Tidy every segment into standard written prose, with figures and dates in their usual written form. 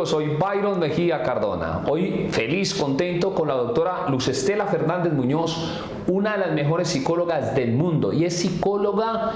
amigos, soy Byron Mejía Cardona. Hoy feliz, contento con la doctora Luz Estela Fernández Muñoz, una de las mejores psicólogas del mundo y es psicóloga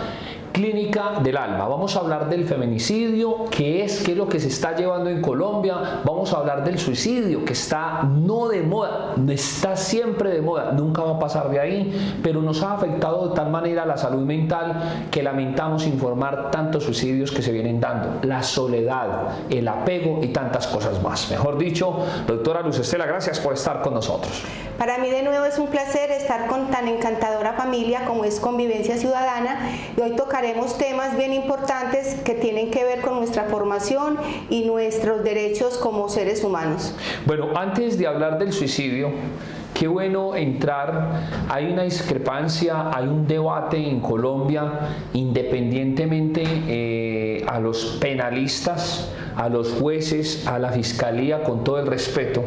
clínica del alma. Vamos a hablar del feminicidio, qué es lo que se está llevando en Colombia. Vamos a hablar del suicidio, que está no de moda, está siempre de moda, nunca va a pasar de ahí, pero nos ha afectado de tal manera la salud mental que lamentamos informar tantos suicidios que se vienen dando, la soledad, el apego y tantas cosas más. Mejor dicho, doctora Luz Estela, gracias por estar con nosotros. Para mí de nuevo es un placer estar con tan encantadora familia como es Convivencia Ciudadana, y hoy tocaremos temas bien importantes que tienen que ver con nuestra formación y nuestros derechos como seres humanos. Bueno, antes de hablar del suicidio, qué bueno entrar, hay una discrepancia, hay un debate en Colombia, independientemente a los penalistas, a los jueces, a la fiscalía, con todo el respeto,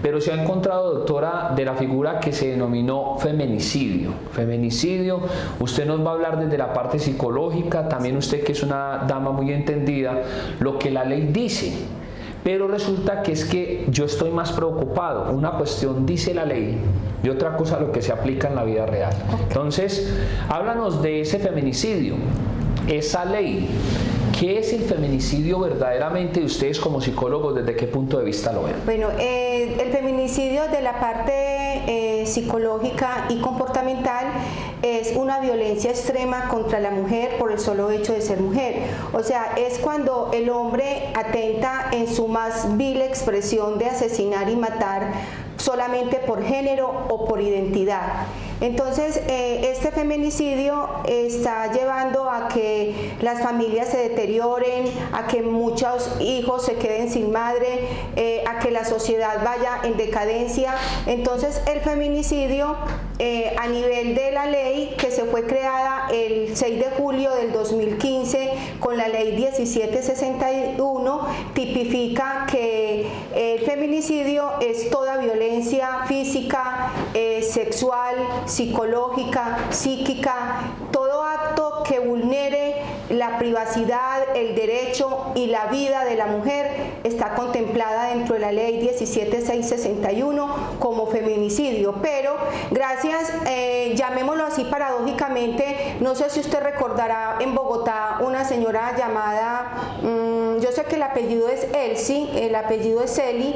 pero se ha encontrado, doctora, de la figura que se denominó feminicidio. Feminicidio, usted nos va a hablar desde la parte psicológica, también usted que es una dama muy entendida, lo que la ley dice. Pero resulta que es que yo estoy más preocupado. Una cuestión dice la ley y otra cosa lo que se aplica en la vida real. Entonces, háblanos de ese feminicidio, esa ley. ¿Qué es el feminicidio verdaderamente y ustedes como psicólogos desde qué punto de vista lo ven? Bueno, el feminicidio de la parte psicológica y comportamental es una violencia extrema contra la mujer por el solo hecho de ser mujer. O sea, es cuando el hombre atenta en su más vil expresión de asesinar y matar solamente por género o por identidad. Entonces, este feminicidio está llevando a que las familias se deterioren, a que muchos hijos se queden sin madre, a que la sociedad vaya en decadencia. Entonces, el feminicidio, a nivel de la ley que se fue creada el 6 de julio del 2015 con la ley 1761, tipifica que el feminicidio es toda violencia física, sexual, psicológica, psíquica, todo acto que vulnere la privacidad, el derecho y la vida de la mujer está contemplada dentro de la ley 17661 como feminicidio. Pero gracias, llamémoslo así paradójicamente, no sé si usted recordará en Bogotá una señora llamada, yo sé que el apellido es Elsie, el apellido es Eli,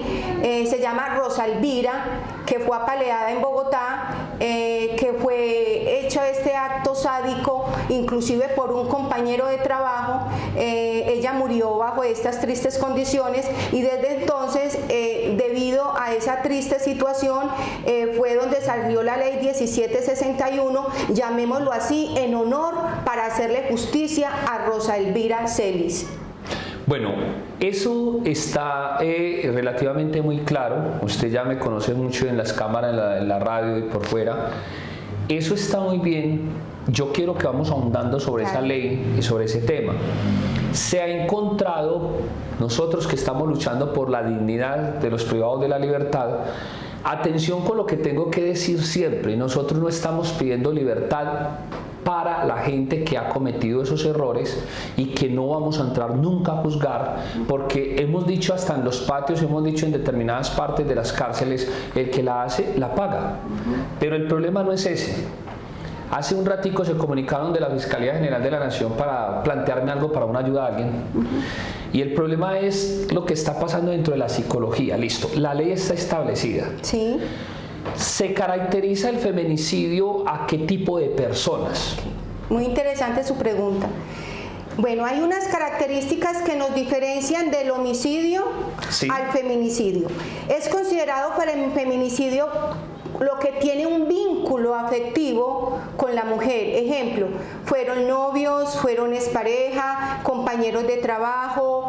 se llama Rosa Elvira, que fue apaleada en Bogotá, que fue hecho este acto sádico inclusive por un compañero de trabajo. Ella murió bajo estas tristes condiciones y desde entonces, debido a esa triste situación, fue donde salió la ley 1761, llamémoslo así, en honor para hacerle justicia a Rosa Elvira Celis. Bueno, eso está relativamente muy claro. Usted ya me conoce mucho en las cámaras, en la radio y por fuera. Eso está muy bien. Yo quiero que vamos ahondando sobre esa ley y sobre ese tema. Se ha encontrado, nosotros que estamos luchando por la dignidad de los privados de la libertad, atención con lo que tengo que decir siempre, nosotros no estamos pidiendo libertad para la gente que ha cometido esos errores y que no vamos a entrar nunca a juzgar, porque hemos dicho hasta en los patios, hemos dicho en determinadas partes de las cárceles, el que la hace, la paga. Pero el problema no es ese. Hace un ratico se comunicaron de la Fiscalía General de la Nación para plantearme algo para una ayuda a alguien. Y el problema es lo que está pasando dentro de la psicología. Listo, la ley está establecida. Sí. ¿Se caracteriza el feminicidio a qué tipo de personas? Muy interesante su pregunta. Bueno, hay unas características que nos diferencian del homicidio al feminicidio. Es considerado feminicidio lo que tiene un vínculo afectivo con la mujer. Ejemplo, fueron novios, fueron expareja, compañeros de trabajo,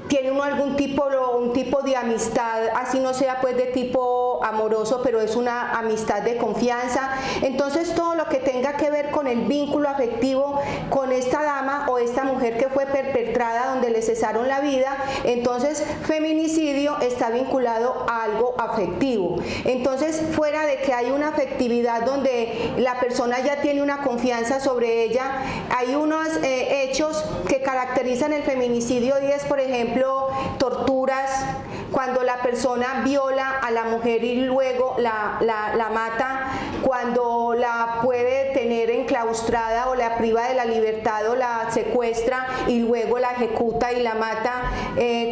tiene uno un tipo de amistad, así no sea pues de tipo algo amoroso, pero es una amistad de confianza. Entonces todo lo que tenga que ver con el vínculo afectivo con esta dama o esta mujer que fue perpetrada, donde le cesaron la vida, entonces feminicidio está vinculado a algo afectivo. Entonces, fuera de que hay una afectividad donde la persona ya tiene una confianza sobre ella, hay unos hechos que caracterizan el feminicidio, y es, por ejemplo, torturas, cuando la persona viola a la mujer y luego la mata, cuando la puede tener enclaustrada o la priva de la libertad o la secuestra y luego la ejecuta y la mata,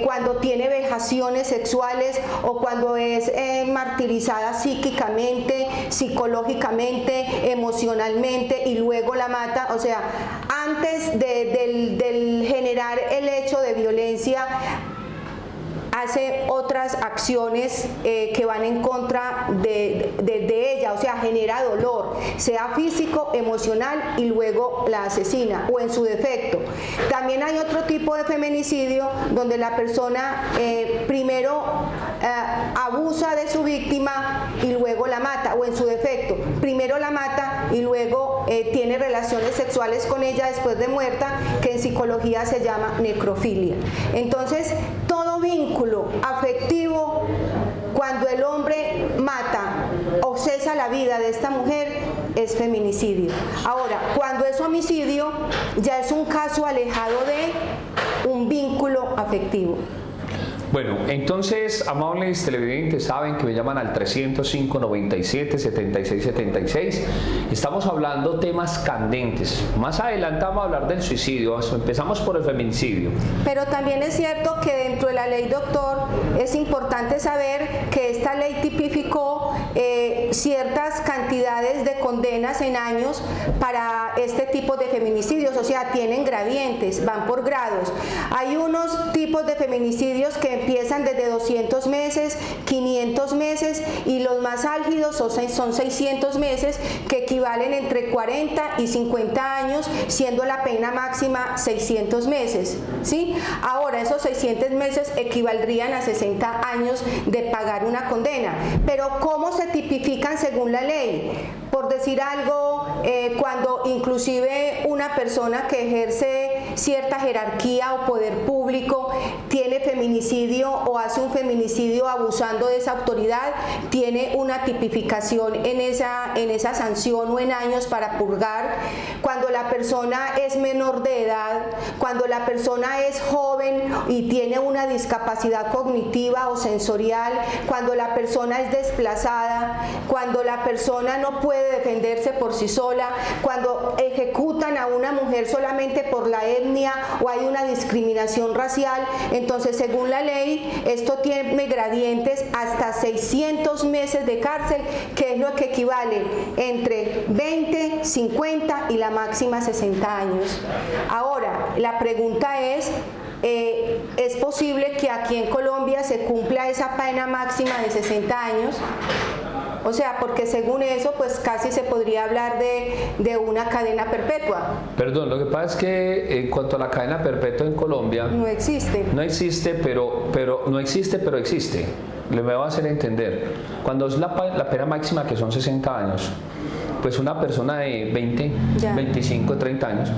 cuando tiene vejaciones sexuales o cuando es martirizada psíquicamente, psicológicamente, emocionalmente y luego la mata. O sea, antes del generar el hecho de violencia, hace otras acciones que van en contra de ella, o sea, genera dolor, sea físico, emocional, y luego la asesina, o en su defecto. También hay otro tipo de feminicidio donde la persona primero abusa de su víctima y luego la mata, o en su defecto, primero la mata y luego tiene relaciones sexuales con ella después de muerta, que en psicología se llama necrofilia. Entonces, todo vínculo afectivo, cuando el hombre mata o cesa la vida de esta mujer, es feminicidio. Ahora, cuando es homicidio, ya es un caso alejado de un vínculo afectivo. Bueno, entonces, amables televidentes, saben que me llaman al 305-97-7676. Estamos hablando temas candentes. Más adelante vamos a hablar del suicidio. Empezamos por el feminicidio. Pero también es cierto que dentro de la ley, doctor, es importante saber que esta ley tipificó ciertas cantidades de condenas en años para este tipo de feminicidios. O sea, tienen gradientes, van por grados. Hay unos tipos de feminicidios que empiezan desde 200 meses, 500 meses, y los más álgidos son 600 meses, que equivalen entre 40 y 50 años, siendo la pena máxima 600 meses, ¿sí? Ahora, esos 600 meses equivaldrían a 60 años de pagar una condena. Pero ¿cómo se tipifican según la ley? Por decir algo, cuando inclusive una persona que ejerce cierta jerarquía o poder público tiene feminicidio o hace un feminicidio abusando de esa autoridad, tiene una tipificación en esa sanción o en años para purgar. Cuando la persona es menor de edad, cuando la persona es joven y tiene una discapacidad cognitiva o sensorial, cuando la persona es desplazada, cuando la persona no puede defenderse por sí sola, cuando ejecutan a una mujer solamente por la etnia o hay una discriminación racial. Entonces, según la ley, esto tiene gradientes hasta 600 meses de cárcel, que es lo que equivale entre 20, 50 y la máxima 60 años. Ahora, la pregunta ¿es posible que aquí en Colombia se cumpla esa pena máxima de 60 años? O sea, porque según eso, pues casi se podría hablar de una cadena perpetua. Perdón, lo que pasa es que en cuanto a la cadena perpetua en Colombia... No existe. No existe, pero no existe, pero existe. Le voy a hacer entender. Cuando es la pena máxima, que son 60 años, pues una persona de 20, 25, 30 años,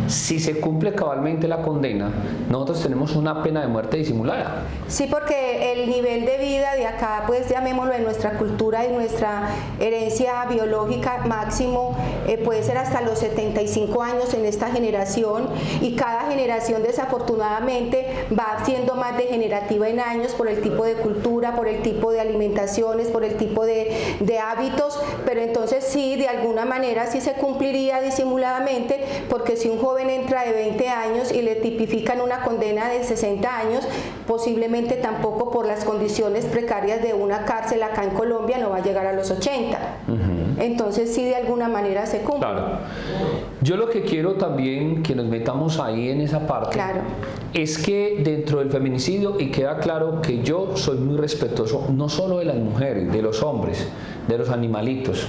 si se cumple cabalmente la condena, nosotros tenemos una pena de muerte disimulada. Sí, porque el nivel de vida de acá, pues llamémoslo, en nuestra cultura y nuestra herencia biológica máximo, puede ser hasta los 75 años en esta generación, y cada generación desafortunadamente va siendo más degenerativa en años por el tipo de cultura, por el tipo de alimentaciones, por el tipo de hábitos. Pero entonces sí, de alguna manera sí se cumpliría disimuladamente, porque si un joven entra de 20 años y le tipifican una condena de 60 años, posiblemente tampoco, por las condiciones precarias de una cárcel acá en Colombia, no va a llegar a los 80. Entonces sí, de alguna manera se cumple. Claro. Yo lo que quiero también que nos metamos ahí en esa parte, claro, es que dentro del feminicidio, y queda claro que yo soy muy respetuoso no solo de las mujeres, de los hombres, de los animalitos,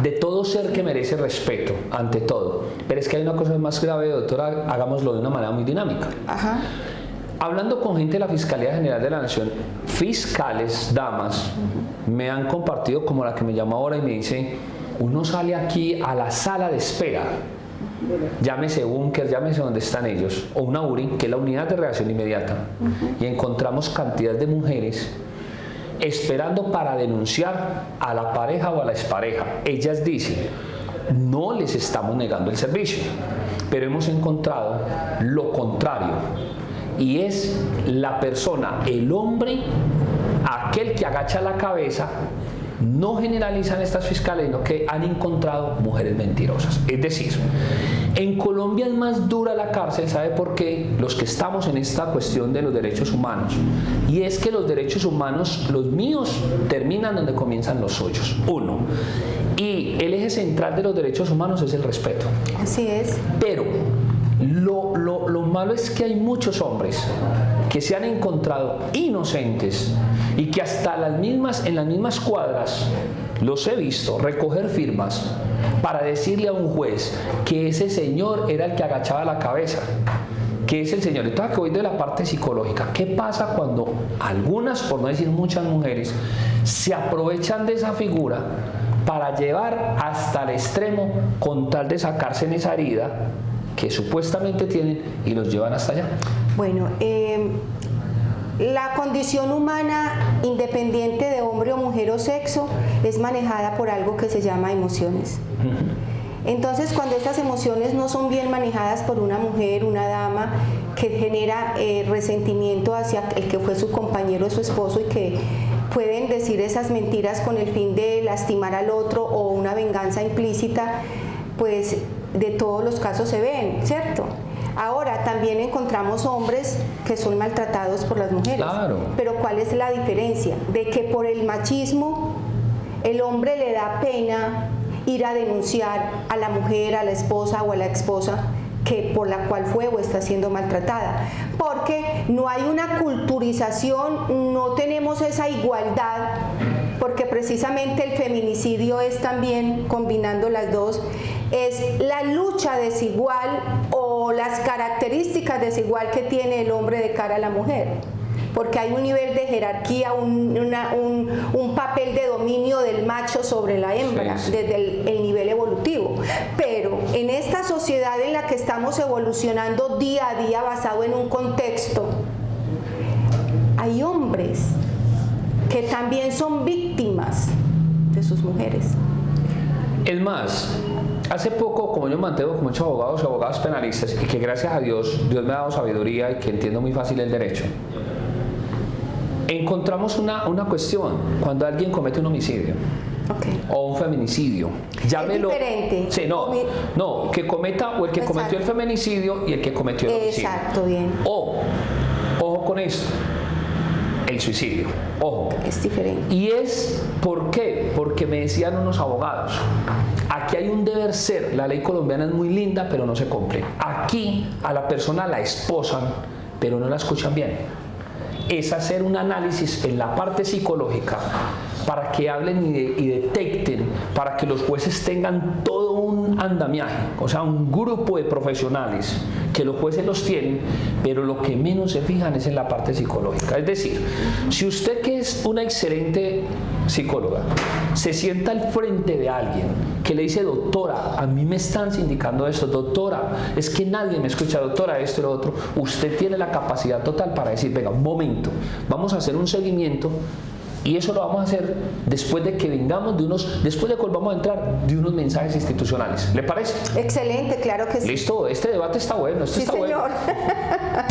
de todo ser que merece respeto, ante todo. Pero es que hay una cosa más grave, doctora, hagámoslo de una manera muy dinámica. Ajá. Hablando con gente de la Fiscalía General de la Nación, fiscales, damas, me han compartido, como la que me llama ahora y me dice, uno sale aquí a la sala de espera, llámese búnker, llámese donde están ellos, o una URI, que es la unidad de reacción inmediata, y encontramos cantidad de mujeres esperando para denunciar a la pareja o a la expareja. Ellas dicen, no les estamos negando el servicio, pero hemos encontrado lo contrario, y es la persona, el hombre, aquel que agacha la cabeza. No generalizan estas fiscales, sino que han encontrado mujeres mentirosas. Es decir, en Colombia es más dura la cárcel, ¿sabe por qué? Los que estamos en esta cuestión de los derechos humanos. Y es que los derechos humanos, los míos, terminan donde comienzan los suyos. Uno. Y el eje central de los derechos humanos es el respeto. Así es. Pero lo malo es que hay muchos hombres que se han encontrado inocentes y que hasta en las mismas cuadras los he visto recoger firmas para decirle a un juez que ese señor era el que agachaba la cabeza, que es el señor. Entonces, que voy de la parte psicológica. ¿Qué pasa cuando algunas, por no decir muchas mujeres, se aprovechan de esa figura para llevar hasta el extremo con tal de sacarse en esa herida que supuestamente tienen y los llevan hasta allá? Bueno, la condición humana, independiente de hombre o mujer o sexo, es manejada por algo que se llama emociones. Entonces, cuando estas emociones no son bien manejadas por una mujer, una dama, que genera resentimiento hacia el que fue su compañero o su esposo y que pueden decir esas mentiras con el fin de lastimar al otro o una venganza implícita, pues de todos los casos se ven, ¿cierto? Ahora, también encontramos hombres que son maltratados por las mujeres. Claro. Pero ¿cuál es la diferencia? De que por el machismo el hombre le da pena ir a denunciar a la mujer, a la esposa o a la exposa que por la cual fue o está siendo maltratada. Porque no hay una culturización, no tenemos esa igualdad, porque precisamente el feminicidio es también, combinando las dos, es la lucha desigual o las características desigual que tiene el hombre de cara a la mujer, porque hay un nivel de jerarquía, un papel de dominio del macho sobre la hembra, sí, desde el nivel evolutivo. Pero en esta sociedad en la que estamos evolucionando día a día basado en un contexto, hay hombres que también son víctimas de sus mujeres. Es más, hace poco, como yo mantengo con muchos abogados y abogadas penalistas, y que gracias a Dios me ha dado sabiduría y que entiendo muy fácil el derecho, encontramos una cuestión cuando alguien comete un homicidio, okay, o un feminicidio. Llámelo. Es diferente. Sí, no, que cometa o el que cometió el feminicidio y el que cometió el homicidio. Exacto, bien. Ojo con esto, el suicidio. Ojo. Es diferente. Y es, ¿por qué? Porque me decían unos abogados, aquí hay un deber ser, la ley colombiana es muy linda, pero no se cumple. Aquí a la persona la esposan, pero no la escuchan bien. Es hacer un análisis en la parte psicológica para que hablen y detecten, para que los jueces tengan todo un andamiaje, o sea, un grupo de profesionales que los jueces los tienen, pero lo que menos se fijan es en la parte psicológica. Es decir, si usted, que es una excelente psicóloga, se sienta al frente de alguien que le dice: doctora, a mí me están sindicando esto, doctora, es que nadie me escucha, doctora, esto y lo otro, usted tiene la capacidad total para decir: venga, un momento, vamos a hacer un seguimiento. Y eso lo vamos a hacer después de que vengamos después de que volvamos a entrar de unos mensajes institucionales. ¿Le parece? Excelente, claro que sí. Listo, este debate está bueno, sí, está señor. Bueno.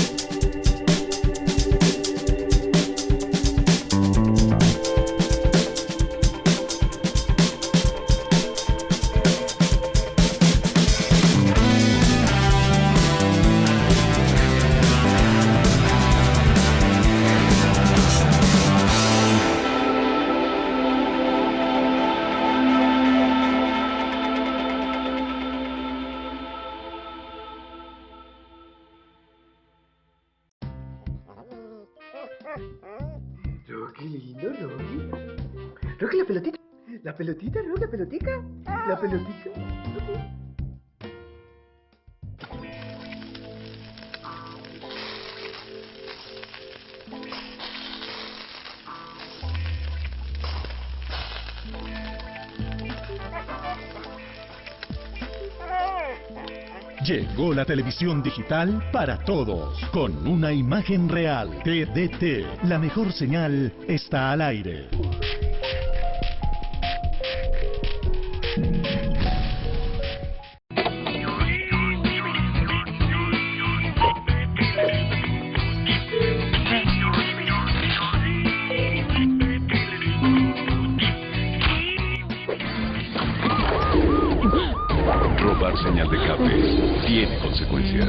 Qué lindo, Rocky. Rocky, la pelotita. La pelotita, Rocky, la pelotica. La pelotica. Llegó la televisión digital para todos, con una imagen real. TDT, la mejor señal está al aire. Robar señal de cable tiene consecuencias.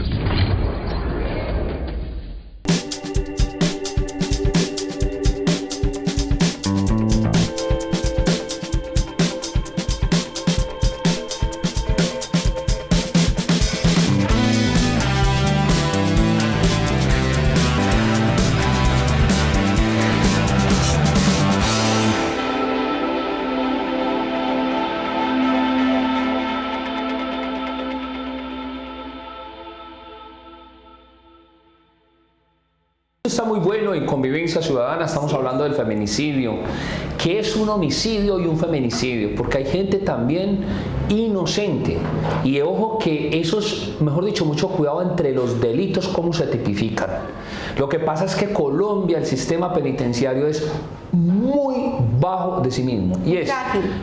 Está muy bueno en Convivencia Ciudadana, estamos hablando del feminicidio. ¿Qué es un homicidio y un feminicidio? Porque hay gente también inocente. Y ojo que eso es, mejor dicho, mucho cuidado entre los delitos, cómo se tipifican. Lo que pasa es que Colombia, el sistema penitenciario es muy bajo de sí mismo. Y es,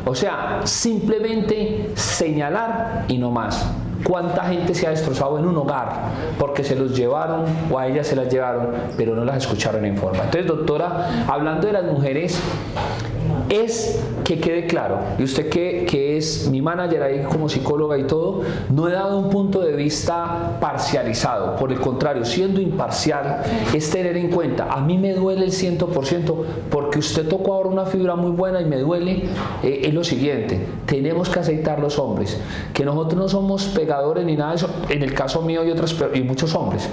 o sea, simplemente señalar y no más. ¿Cuánta gente se ha destrozado en un hogar porque se los llevaron o a ellas se las llevaron, pero no las escucharon en forma? Entonces, doctora, hablando de las mujeres, es que quede claro, y usted que es mi manager ahí como psicóloga y todo, no he dado un punto de vista parcializado, por el contrario, siendo imparcial, es tener en cuenta, a mí me duele el 100%, porque usted tocó ahora una fibra muy buena y me duele, es lo siguiente, tenemos que aceitar los hombres, que nosotros no somos pegadores ni nada de eso, en el caso mío y muchos hombres,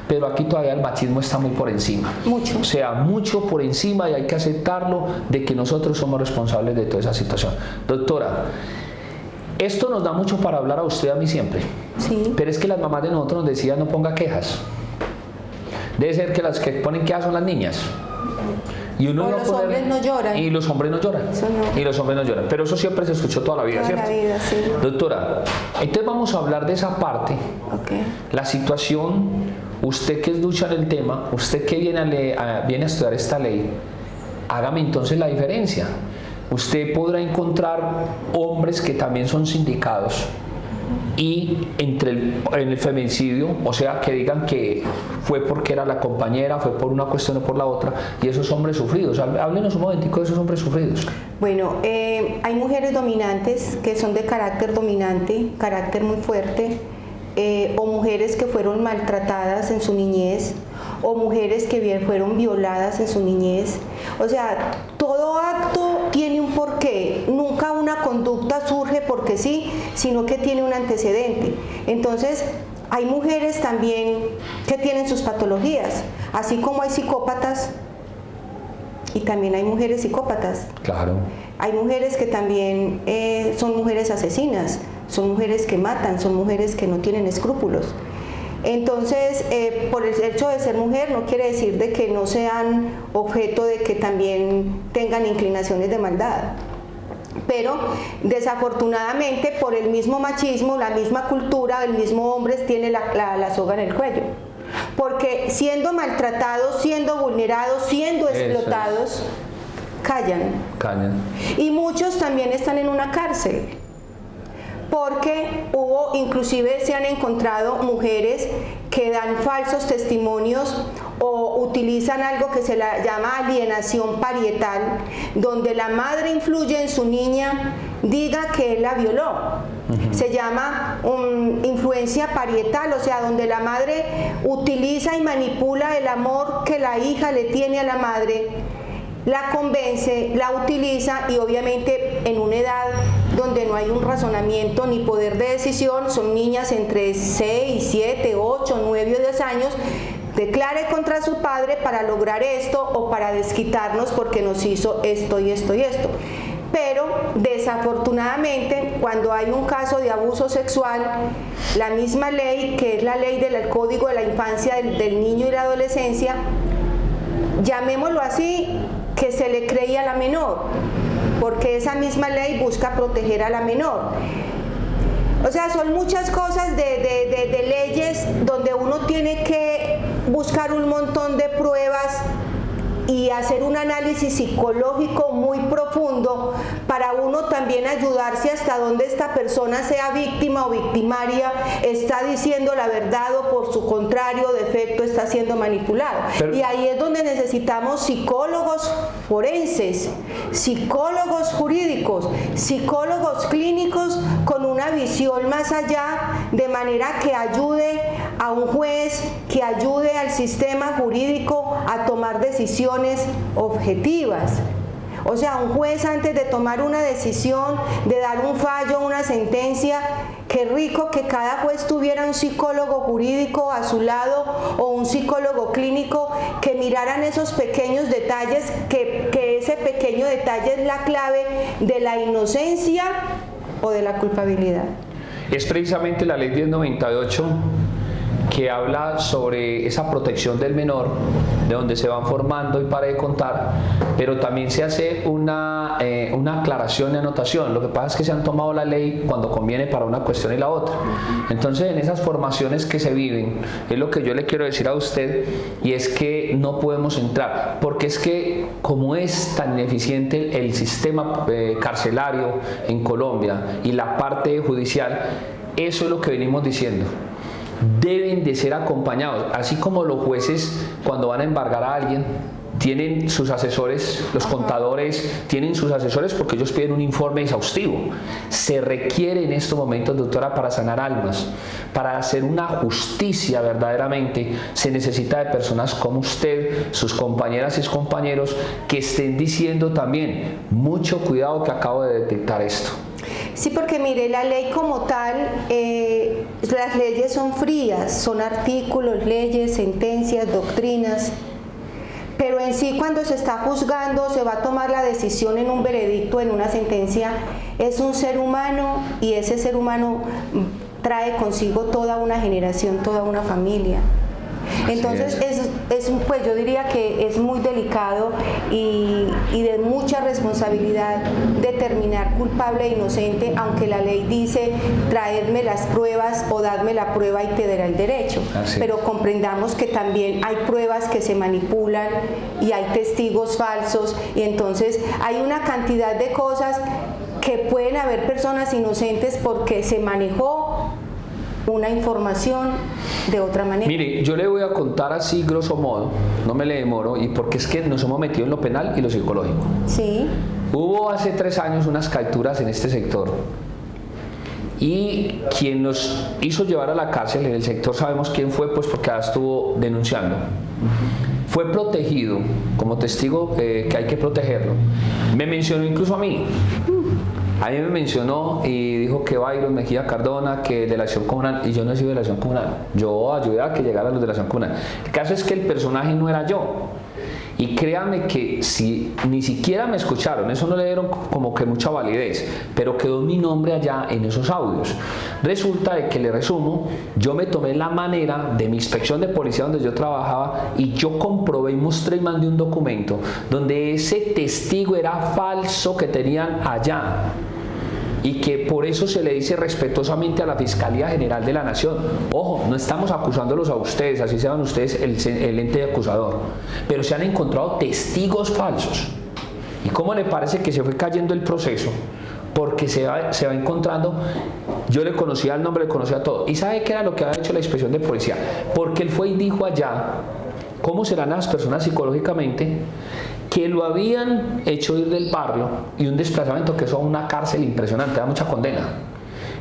pero aquí todavía el machismo está muy por encima. Mucho. O sea, mucho por encima y hay que aceptarlo de que nosotros somos responsables de toda esa situación. Doctora, esto nos da mucho para hablar a usted y a mí siempre. Sí. Pero es que las mamás de nosotros nos decían no ponga quejas. Debe ser que las que ponen quejas son las niñas. Y uno o no los poner, hombres no lloran. Y los hombres no lloran. Eso no. Y los hombres no lloran. Pero eso siempre se escuchó toda la vida, Toda ¿cierto? la vida, sí. Doctora, entonces vamos a hablar de esa parte. Okay. La situación, usted que es ducha en el tema, usted que viene a estudiar esta ley, hágame entonces la diferencia. Usted podrá encontrar hombres que también son sindicados y en el feminicidio, o sea, que digan que fue porque era la compañera, fue por una cuestión o por la otra, y esos hombres sufridos. Háblenos un momentico de esos hombres sufridos. Bueno, hay mujeres dominantes que son de carácter dominante, carácter muy fuerte, o mujeres que fueron maltratadas en su niñez, o mujeres que fueron violadas en su niñez. O sea, todo acto tiene un porqué, nunca una conducta surge porque sí, sino que tiene un antecedente. Entonces, hay mujeres también que tienen sus patologías, así como hay psicópatas, y también hay mujeres psicópatas. Claro. Hay mujeres que también son mujeres asesinas, son mujeres que matan, son mujeres que no tienen escrúpulos. Entonces, por el hecho de ser mujer no quiere decir de que no sean objeto de que también tengan inclinaciones de maldad. Pero desafortunadamente por el mismo machismo, la misma cultura, el mismo hombre tiene la soga en el cuello. Porque siendo maltratados, siendo vulnerados, siendo explotados, callan. Y muchos también están en una cárcel. Porque inclusive se han encontrado mujeres que dan falsos testimonios o utilizan algo que se llama alienación parietal, donde la madre influye en su niña, diga que él la violó. Se llama influencia parietal, o sea, donde la madre utiliza y manipula el amor que la hija le tiene a la madre, la convence, la utiliza y obviamente en una edad donde no hay un razonamiento ni poder de decisión, son niñas entre 6, 7, 8, 9 o 10 años, declare contra su padre para lograr esto o para desquitarnos porque nos hizo esto y esto y esto. Pero desafortunadamente cuando hay un caso de abuso sexual, la misma ley, que es la ley del Código de la Infancia del Niño y la Adolescencia, llamémoslo así, que se le creía a la menor, porque esa misma ley busca proteger a la menor. O sea, son muchas cosas de leyes donde uno tiene que buscar un montón de pruebas y hacer un análisis psicológico muy profundo para uno también ayudarse hasta donde esta persona, sea víctima o victimaria, está diciendo la verdad o por su contrario defecto está siendo manipulado. Y ahí es donde necesitamos psicólogos forenses, psicólogos jurídicos, psicólogos clínicos con una visión más allá, de manera que ayude a un juez, que ayude al sistema jurídico a tomar decisiones objetivas. O sea, un juez, antes de tomar una decisión, de dar un fallo, una sentencia, qué rico que cada juez tuviera un psicólogo jurídico a su lado o un psicólogo clínico que miraran esos pequeños detalles, que ese pequeño detalle es la clave de la inocencia o de la culpabilidad. Es precisamente la ley 1098 que habla sobre esa protección del menor, de donde se van formando y para de contar, pero también se hace una aclaración y anotación. Lo que pasa es que se han tomado la ley cuando conviene para una cuestión y la otra. Entonces, en esas formaciones que se viven, es lo que yo le quiero decir a usted, y es que no podemos entrar, porque es que como es tan ineficiente el sistema carcelario en Colombia y la parte judicial, eso es lo que venimos diciendo. Deben de ser acompañados, así como los jueces cuando van a embargar a alguien tienen sus asesores, los contadores tienen sus asesores porque ellos piden un informe exhaustivo. Se requiere en estos momentos, doctora, para sanar almas, para hacer una justicia verdaderamente, se necesita de personas como usted, sus compañeras y sus compañeros, que estén diciendo también, mucho cuidado que acabo de detectar esto. Sí, porque mire, la ley como tal, las leyes son frías, son artículos, leyes, sentencias, doctrinas, pero en sí cuando se está juzgando, se va a tomar la decisión en un veredicto, en una sentencia, es un ser humano y ese ser humano trae consigo toda una generación, toda una familia. Entonces pues yo diría que es muy delicado y de mucha responsabilidad determinar culpable e inocente, aunque la ley dice traedme las pruebas o dadme la prueba y te dará el derecho. Pero comprendamos que también hay pruebas que se manipulan y hay testigos falsos, y entonces hay una cantidad de cosas que pueden haber personas inocentes porque se manejó una información de otra manera. Mire, yo le voy a contar así grosso modo, no me le demoro, y porque es que nos hemos metido en lo penal y lo psicológico. Sí. Hubo hace 3 años unas capturas en este sector y quien nos hizo llevar a la cárcel en el sector, sabemos quién fue, pues porque ya estuvo denunciando. Fue protegido como testigo, que hay que protegerlo. Me mencionó incluso a mí. A mí me mencionó y dijo que Byron Mejía Cardona, que de la acción comunal, y yo no he sido de la acción comunal. Yo ayudé a que llegaran los de la acción comunal. El caso es que el personaje no era yo. Y créanme que si ni siquiera me escucharon, eso no le dieron como que mucha validez, pero quedó mi nombre allá en esos audios. Resulta de que, le resumo, yo me tomé la manera de mi inspección de policía donde yo trabajaba y yo comprobé y mostré y mandé un documento donde ese testigo era falso que tenían allá. Y que por eso se le dice respetuosamente a la Fiscalía General de la Nación, ojo, no estamos acusándolos a ustedes, así sean ustedes el ente acusador, pero se han encontrado testigos falsos. ¿Y cómo le parece que se fue cayendo el proceso? Porque se va encontrando, yo le conocía el nombre, le conocía todo. ¿Y sabe qué era lo que había hecho la inspección de policía? Porque él fue y dijo allá, ¿cómo serán las personas psicológicamente? Que lo habían hecho ir del barrio y un desplazamiento, que eso a una cárcel impresionante, da mucha condena.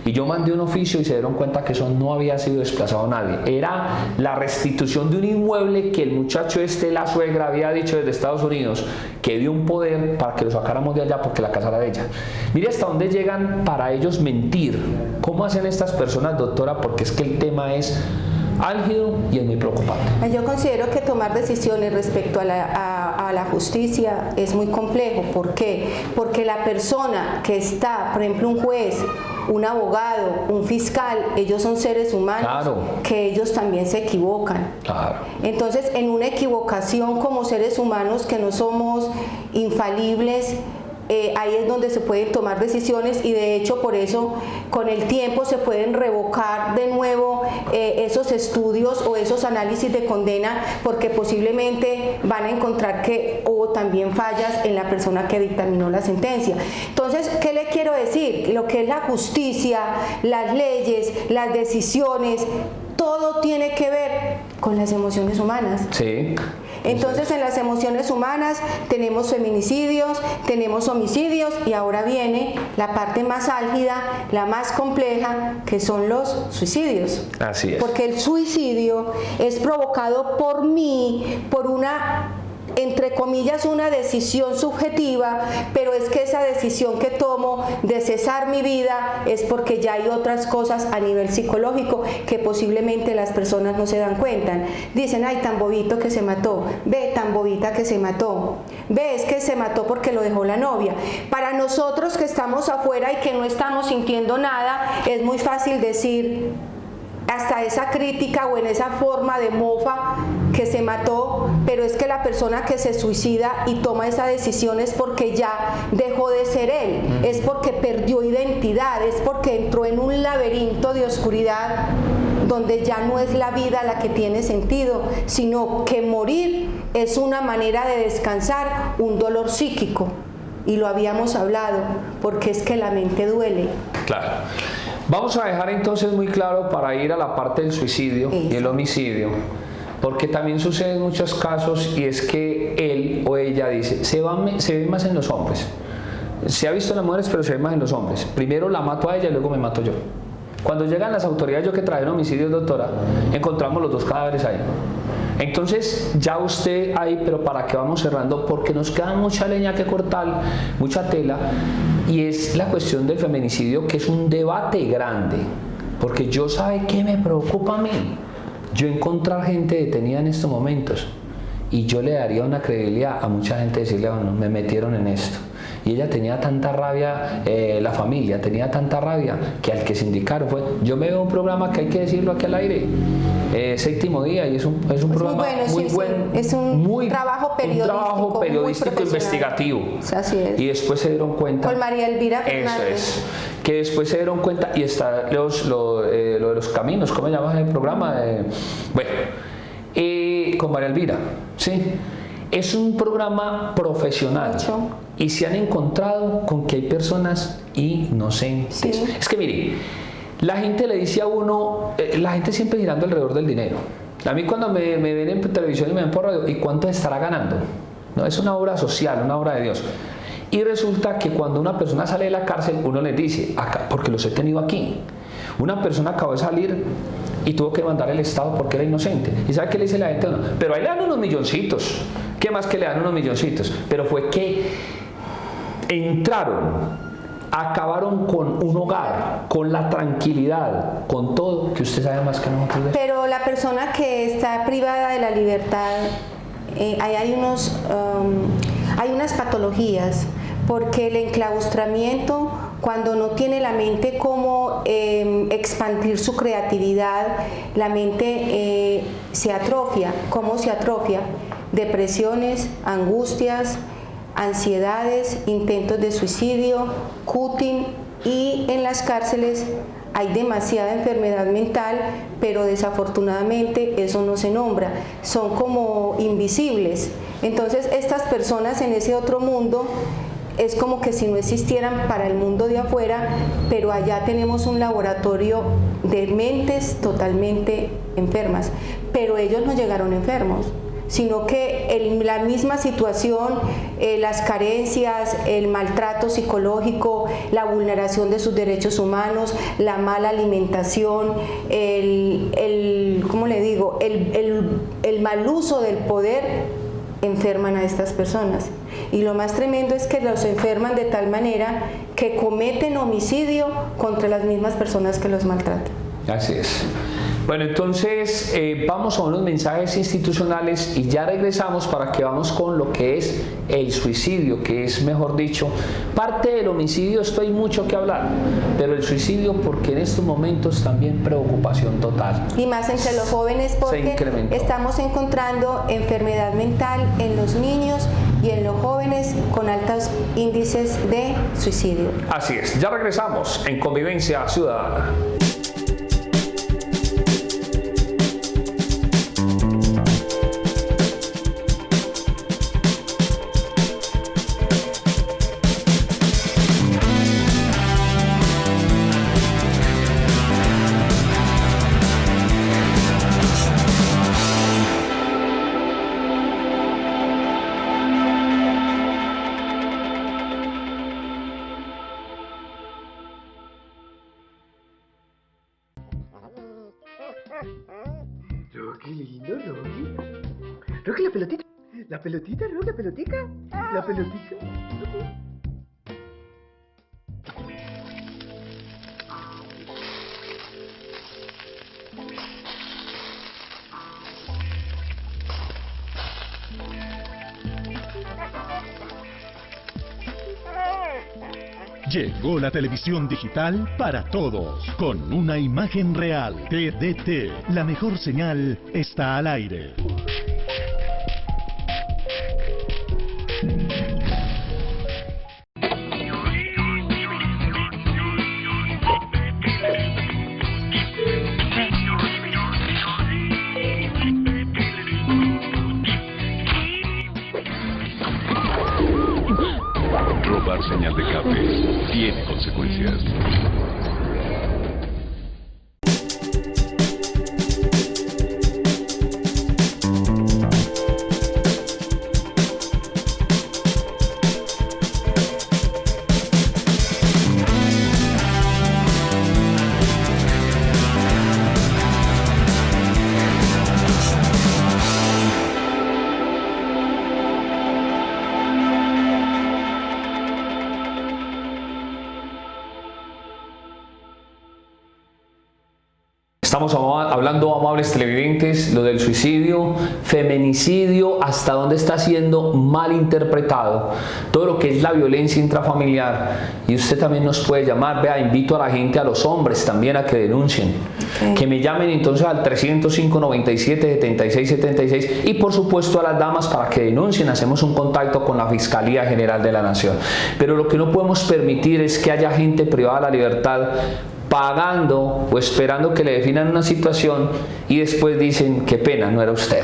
Y yo mandé un oficio y se dieron cuenta que eso no había sido desplazado nadie. Era la restitución de un inmueble que el muchacho la suegra, había dicho desde Estados Unidos que dio un poder para que lo sacáramos de allá porque la casa era de ella. Mire hasta dónde llegan para ellos mentir. ¿Cómo hacen estas personas, doctora? Porque es que el tema es álgido y es muy preocupante. Yo considero que tomar decisiones respecto a la justicia es muy complejo. ¿Por qué? Porque la persona que está, por ejemplo, un juez, un abogado, un fiscal, ellos son seres humanos, claro, que ellos también se equivocan. Claro. Entonces, en una equivocación como seres humanos que no somos infalibles, ahí es donde se pueden tomar decisiones y de hecho por eso con el tiempo se pueden revocar de nuevo esos estudios o esos análisis de condena, porque posiblemente van a encontrar que hubo también fallas en la persona que dictaminó la sentencia. Entonces, ¿qué le quiero decir? Lo que es la justicia, las leyes, las decisiones, todo tiene que ver con las emociones humanas. Sí. Entonces, en las emociones humanas tenemos feminicidios, tenemos homicidios y ahora viene la parte más álgida, la más compleja, que son los suicidios. Así es. Porque el suicidio es provocado por mí, por una, entre comillas, una decisión subjetiva, pero es que esa decisión que tomo de cesar mi vida es porque ya hay otras cosas a nivel psicológico que posiblemente las personas no se dan cuenta. Dicen, ay, tan bobito que se mató, ve, tan bobita que se mató, ve, es que se mató porque lo dejó la novia. Para nosotros que estamos afuera y que no estamos sintiendo nada, es muy fácil decir, hasta esa crítica o en esa forma de mofa, que se mató, pero es que la persona que se suicida y toma esa decisión es porque ya dejó de ser él, es porque perdió identidad, es porque entró en un laberinto de oscuridad donde ya no es la vida la que tiene sentido, sino que morir es una manera de descansar un dolor psíquico, y lo habíamos hablado, porque es que la mente duele. Claro. Vamos a dejar entonces muy claro para ir a la parte del suicidio y el homicidio, porque también sucede en muchos casos y es que él o ella dice, se ve más en los hombres. Se ha visto en las mujeres, pero se ve más en los hombres. Primero la mato a ella y luego me mato yo. Cuando llegan las autoridades, yo que trajeron homicidios, doctora, encontramos los dos cadáveres ahí. Entonces ya usted ahí, pero para que vamos cerrando, porque nos queda mucha leña que cortar, mucha tela, y es la cuestión del feminicidio, que es un debate grande, porque yo, ¿sabe qué me preocupa a mí? Yo encontrar gente detenida en estos momentos, y yo le daría una credibilidad a mucha gente decirle, bueno, me metieron en esto. Y ella tenía tanta rabia, la familia tenía tanta rabia, que al que se indicaron fue, yo me veo un programa que hay que decirlo aquí al aire, Séptimo Día, y es un programa muy bueno, es un trabajo periodístico, investigativo. Así es. Y después se dieron cuenta. Con María Elvira Fernández. Eso es. Que después se dieron cuenta, y está lo de los caminos, ¿cómo se llama el programa? Con María Elvira, ¿sí? Es un programa profesional. Y se han encontrado con que hay personas inocentes. Sí. Es que mire, la gente le dice a uno, la gente siempre girando alrededor del dinero. A mí cuando me ven en televisión y me ven por radio, ¿y cuánto estará ganando? No, es una obra social, una obra de Dios. Y resulta que cuando una persona sale de la cárcel, uno les dice, acá, porque los he tenido aquí. Una persona acabó de salir y tuvo que demandar al Estado porque era inocente. ¿Y sabe qué le dice la gente? No, pero ahí le dan unos milloncitos. ¿Qué más que le dan unos milloncitos? Pero fue que entraron, acabaron con un hogar, con la tranquilidad, con todo, que usted sabe más que nosotros. Pero la persona que está privada de la libertad, hay unas patologías, porque el enclaustramiento, cuando no tiene la mente cómo expandir su creatividad, la mente se atrofia. ¿Cómo se atrofia? Depresiones, angustias, ansiedades, intentos de suicidio, cutting, y en las cárceles hay demasiada enfermedad mental, pero desafortunadamente eso no se nombra, son como invisibles. Entonces estas personas en ese otro mundo es como que si no existieran para el mundo de afuera, pero allá tenemos un laboratorio de mentes totalmente enfermas, pero ellos no llegaron enfermos, sino que la misma situación, las carencias, el maltrato psicológico, la vulneración de sus derechos humanos, la mala alimentación, ¿cómo le digo? El mal uso del poder enferman a estas personas. Y lo más tremendo es que los enferman de tal manera que cometen homicidio contra las mismas personas que los maltratan. Así es. Bueno, entonces vamos a unos mensajes institucionales y ya regresamos para que vamos con lo que es el suicidio, que es, mejor dicho, parte del homicidio. Esto hay mucho que hablar, pero el suicidio, porque en estos momentos también preocupación total. Y más entre los jóvenes, porque estamos encontrando enfermedad mental en los niños y en los jóvenes con altos índices de suicidio. Así es, ya regresamos en Convivencia Ciudadana. Qué lindo, Rocky. Rocky, la pelotita. La pelotita, Rocky, la pelotica. La pelotica. Llegó la televisión digital para todos, con una imagen real. TDT, la mejor señal está al aire. Robar señal de cable tiene consecuencias. Estamos hablando, amables televidentes, lo del suicidio, feminicidio, hasta dónde está siendo mal interpretado, todo lo que es la violencia intrafamiliar. Y usted también nos puede llamar, vea, invito a la gente, a los hombres también a que denuncien, que me llamen entonces al 305 97 76 76 y por supuesto a las damas para que denuncien. Hacemos un contacto con la Fiscalía General de la Nación. Pero lo que no podemos permitir es que haya gente privada de la libertad pagando o esperando que le definan una situación y después dicen, qué pena, no era usted.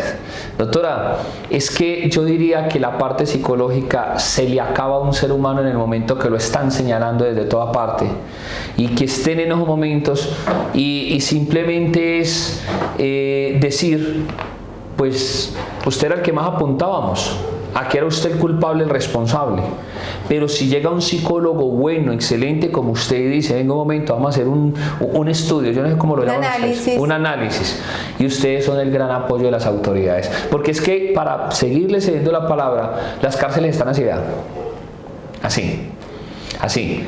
Doctora, es que yo diría que la parte psicológica se le acaba a un ser humano en el momento que lo están señalando desde toda parte, y que estén en esos momentos y simplemente es decir, pues usted era el que más apuntábamos, aquí era usted el culpable, el responsable. Pero si llega un psicólogo bueno, excelente, como usted dice, venga un momento, vamos a hacer un estudio, yo no sé cómo lo llaman ustedes, un análisis, y ustedes son el gran apoyo de las autoridades, porque es que para seguirle cediendo la palabra, las cárceles están así, vean, así.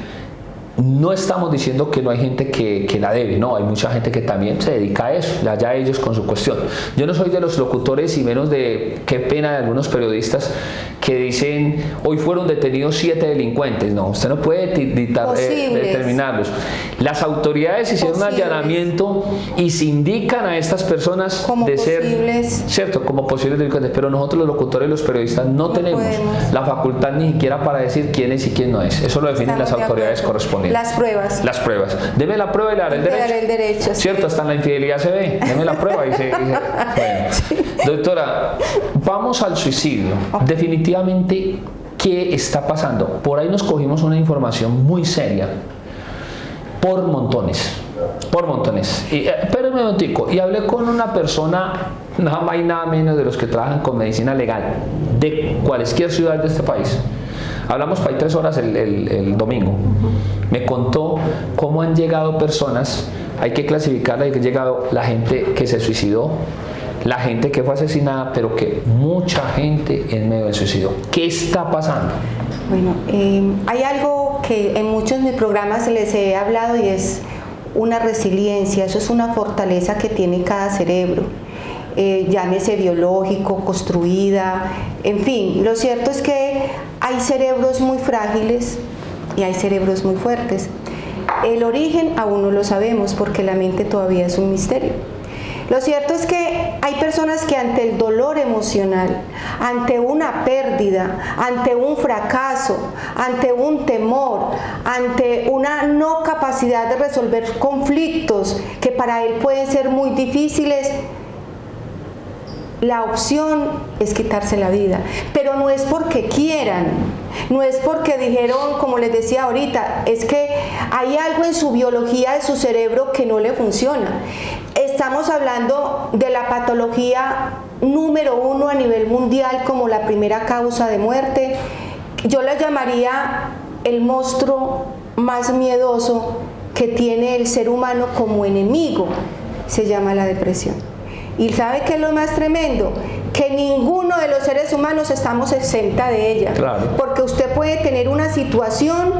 No estamos diciendo que no hay gente que la debe, no, hay mucha gente que también se dedica a eso, allá ellos con su cuestión. Yo no soy de los locutores y menos de, qué pena, de algunos periodistas que dicen, hoy fueron detenidos 7 delincuentes. No, usted no puede determinarlos. Las autoridades hicieron un allanamiento y se indican a estas personas como de ser, cierto, como posibles delincuentes, pero nosotros los locutores y los periodistas no tenemos la facultad ni siquiera para decir quién es y quién no es. Eso lo definen las autoridades correspondientes. Las pruebas. Deme la prueba y le daré el derecho. Cierto, hasta en la infidelidad se ve. Deme la prueba y se bueno. Doctora, vamos al suicidio. Definitivamente, ¿qué está pasando? Por ahí nos cogimos una información muy seria. Por montones. Pero un momentico, y hablé con una persona, nada más y nada menos de los que trabajan con medicina legal, de cualquier ciudad de este país. Hablamos para ahí 3 horas el domingo. Me contó cómo han llegado personas, hay que clasificarla, hay que llegado la gente que se suicidó, la gente que fue asesinada, pero que mucha gente en medio del suicidio. ¿Qué está pasando? Bueno, hay algo que en muchos de mis programas les he hablado y es una resiliencia, eso es una fortaleza que tiene cada cerebro. Llámese biológico, construida, en fin, lo cierto es que hay cerebros muy frágiles y hay cerebros muy fuertes. El origen aún no lo sabemos porque la mente todavía es un misterio. Lo cierto es que hay personas que ante el dolor emocional, ante una pérdida, ante un fracaso, ante un temor, ante una no capacidad de resolver conflictos que para él pueden ser muy difíciles, la opción es quitarse la vida, pero no es porque quieran, no es porque dijeron, como les decía ahorita, es que hay algo en su biología de su cerebro que no le funciona. Estamos hablando de la patología número 1 a nivel mundial como la primera causa de muerte. Yo la llamaría el monstruo más miedoso que tiene el ser humano como enemigo, se llama la depresión. ¿Y sabe qué es lo más tremendo? Que ninguno de los seres humanos estamos exenta de ella. Claro. Porque usted puede tener una situación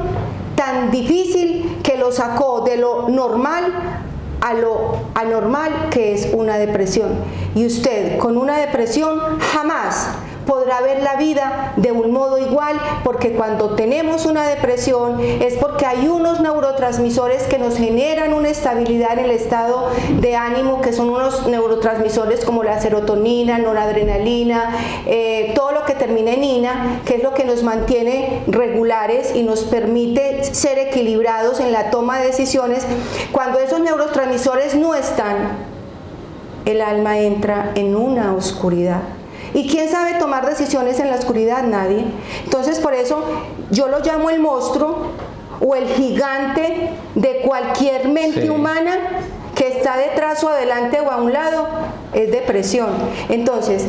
tan difícil que lo sacó de lo normal a lo anormal, que es una depresión. Y usted con una depresión jamás podrá ver la vida de un modo igual, porque cuando tenemos una depresión es porque hay unos neurotransmisores que nos generan una estabilidad en el estado de ánimo, que son unos neurotransmisores como la serotonina, noradrenalina, todo lo que termina en ina, que es lo que nos mantiene regulares y nos permite ser equilibrados en la toma de decisiones. Cuando esos neurotransmisores no están, el alma entra en una oscuridad. ¿Y quién sabe tomar decisiones en la oscuridad? Nadie. Entonces, por eso yo lo llamo el monstruo o el gigante de cualquier mente humana que está detrás o adelante o a un lado, es depresión. Entonces,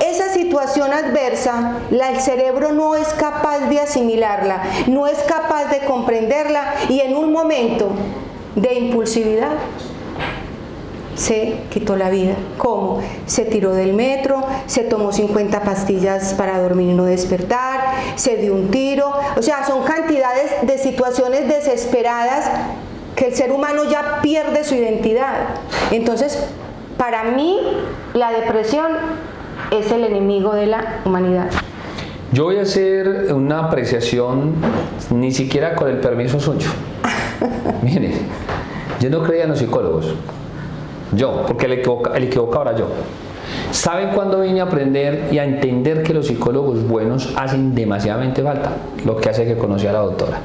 esa situación adversa, el cerebro no es capaz de asimilarla, no es capaz de comprenderla, y en un momento de impulsividad se quitó la vida. ¿Cómo? Se tiró del metro, se tomó 50 pastillas para dormir y no despertar, se dio un tiro. O sea, son cantidades de situaciones desesperadas que el ser humano ya pierde su identidad. Entonces, para mí, la depresión es el enemigo de la humanidad. Yo voy a hacer una apreciación, ni siquiera con el permiso suyo. Mire, yo no creía en los psicólogos. Yo, porque el equivocado era yo. ¿Saben cuándo vine a aprender y a entender que los psicólogos buenos hacen demasiadamente falta? Lo que hace que conocí a la doctora.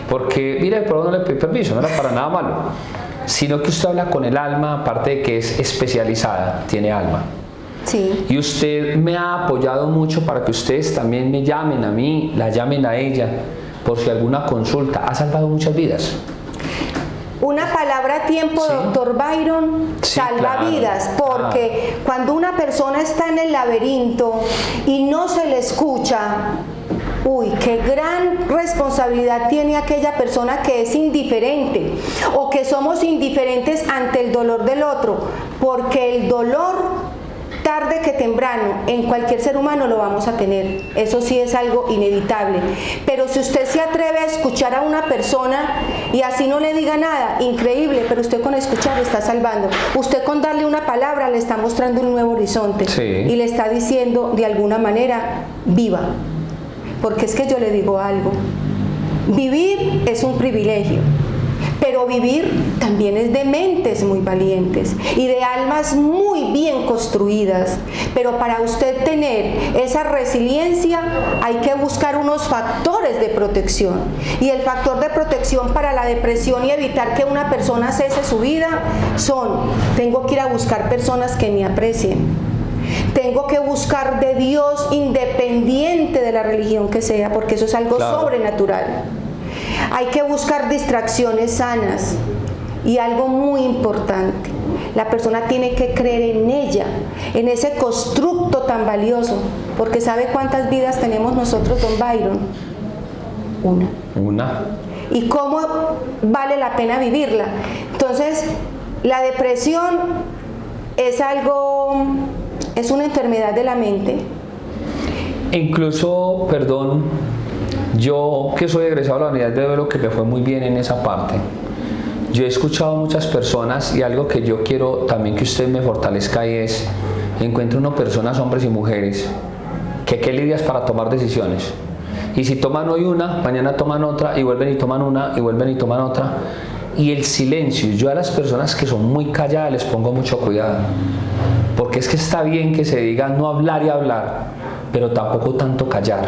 Porque, mire, pero no le pedí permiso, no era para nada malo. Sino que usted habla con el alma, aparte de que es especializada, tiene alma. Sí. Y usted me ha apoyado mucho para que ustedes también me llamen a mí, la llamen a ella, por si alguna consulta. Ha salvado muchas vidas. Una palabra a tiempo, Sí. Doctor Byron, Sí, salva claro. vidas, porque cuando una persona está en el laberinto y no se le escucha, uy, qué gran responsabilidad tiene aquella persona que es indiferente, o que somos indiferentes ante el dolor del otro, porque el dolor, tarde que temprano, en cualquier ser humano lo vamos a tener. Eso sí es algo inevitable. Pero si usted se atreve a escuchar a una persona y así no le diga nada, increíble, pero usted con escuchar está salvando. Usted con darle una palabra le está mostrando un nuevo horizonte. Sí. Y le está diciendo de alguna manera, viva. Porque es que yo le digo algo. Vivir es un privilegio. Pero vivir también es de mentes muy valientes y de almas muy bien construidas. Pero para usted tener esa resiliencia hay que buscar unos factores de protección. Y el factor de protección para la depresión y evitar que una persona cese su vida tengo que ir a buscar personas que me aprecien. Tengo que buscar de Dios independiente de la religión que sea, porque eso es algo sobrenatural. Hay que buscar distracciones sanas y algo muy importante, la persona tiene que creer en ella, en ese constructo tan valioso, porque ¿sabe cuántas vidas tenemos nosotros, don Byron? Una. ¿Y cómo vale la pena vivirla? Entonces, la depresión es una enfermedad de la mente. Incluso, perdón, yo que soy egresado de la unidad de duelo, que me fue muy bien en esa parte, yo he escuchado a muchas personas, y algo que yo quiero también que usted me fortalezca, y es, encuentre uno personas, hombres y mujeres, que qué lidias para tomar decisiones, y si toman hoy una, mañana toman otra, y vuelven y toman una, y vuelven y toman otra, y el silencio. Yo a las personas que son muy calladas les pongo mucho cuidado, porque es que está bien que se diga no hablar y hablar, pero tampoco tanto callar.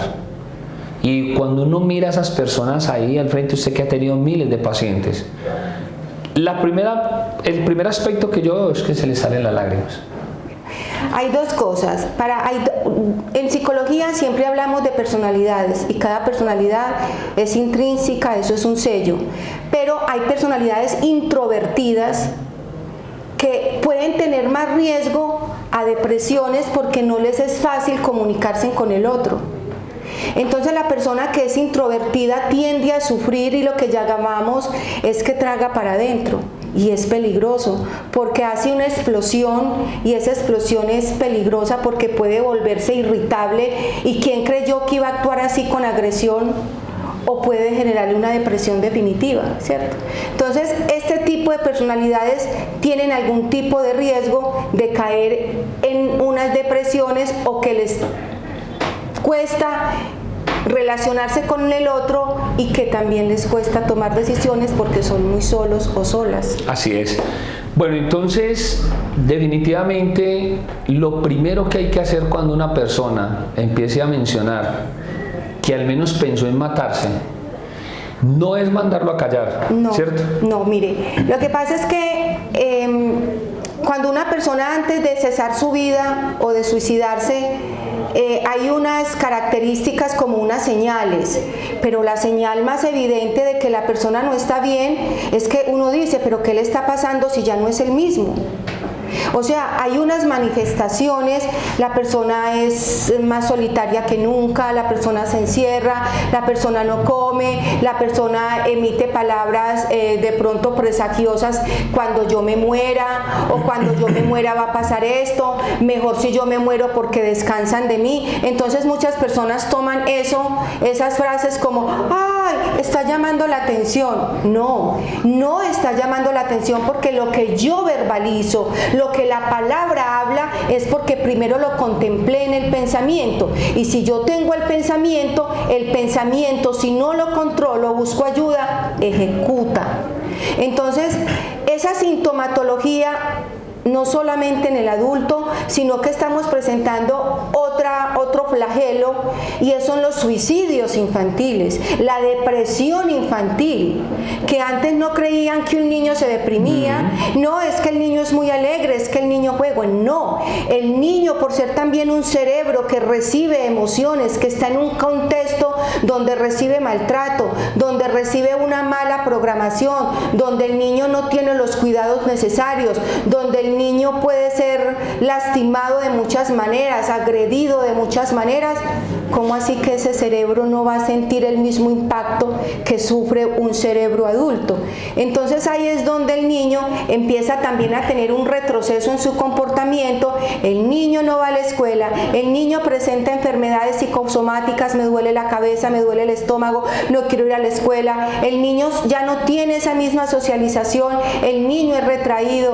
Y cuando uno mira a esas personas ahí al frente, usted que ha tenido miles de pacientes, el primer aspecto que yo veo es que se les salen las lágrimas. Hay dos cosas. En psicología siempre hablamos de personalidades y cada personalidad es intrínseca, eso es un sello. Pero hay personalidades introvertidas que pueden tener más riesgo a depresiones porque no les es fácil comunicarse con el otro. Entonces la persona que es introvertida tiende a sufrir y lo que ya llamamos es que traga para adentro. Y es peligroso porque hace una explosión y esa explosión es peligrosa porque puede volverse irritable y quien creyó que iba a actuar así con agresión o puede generarle una depresión definitiva, ¿cierto? Entonces este tipo de personalidades tienen algún tipo de riesgo de caer en unas depresiones o que les cuesta relacionarse con el otro y que también les cuesta tomar decisiones porque son muy solos o solas. Así es. Bueno, entonces definitivamente lo primero que hay que hacer cuando una persona empiece a mencionar que al menos pensó en matarse, no es mandarlo a callar, no, ¿cierto? No, mire, lo que pasa es que cuando una persona antes de cesar su vida o de suicidarse, hay unas características como unas señales, pero la señal más evidente de que la persona no está bien es que uno dice, pero ¿qué le está pasando si ya no es el mismo? O sea, hay unas manifestaciones, la persona es más solitaria que nunca, la persona se encierra, la persona no come, la persona emite palabras de pronto presagiosas, cuando yo me muera o cuando yo me muera va a pasar esto, mejor si yo me muero porque descansan de mí. Entonces muchas personas toman esas frases como, ¡ay! Está llamando la atención. No, no está llamando la atención porque lo que yo verbalizo, lo que la palabra habla es porque primero lo contemplé en el pensamiento y si yo tengo el pensamiento si no lo controlo, busco ayuda, ejecuta. Entonces esa sintomatología no solamente en el adulto, sino que estamos presentando otro flagelo y esos son los suicidios infantiles, la depresión infantil, que antes no creían que un niño se deprimía, no, es que el niño es muy alegre, es que el niño juega, no, el niño por ser también un cerebro que recibe emociones, que está en un contexto donde recibe maltrato, donde recibe una mala programación, donde el niño no tiene los cuidados necesarios, donde el niño puede ser lastimado de muchas maneras, agredido de muchas maneras, ¿cómo así que ese cerebro no va a sentir el mismo impacto que sufre un cerebro adulto? Entonces ahí es donde el niño empieza también a tener un retroceso en su comportamiento, el niño no va a la escuela, el niño presenta enfermedades psicosomáticas, me duele la cabeza, me duele el estómago, no quiero ir a la escuela, el niño ya no tiene esa misma socialización, el niño es retraído.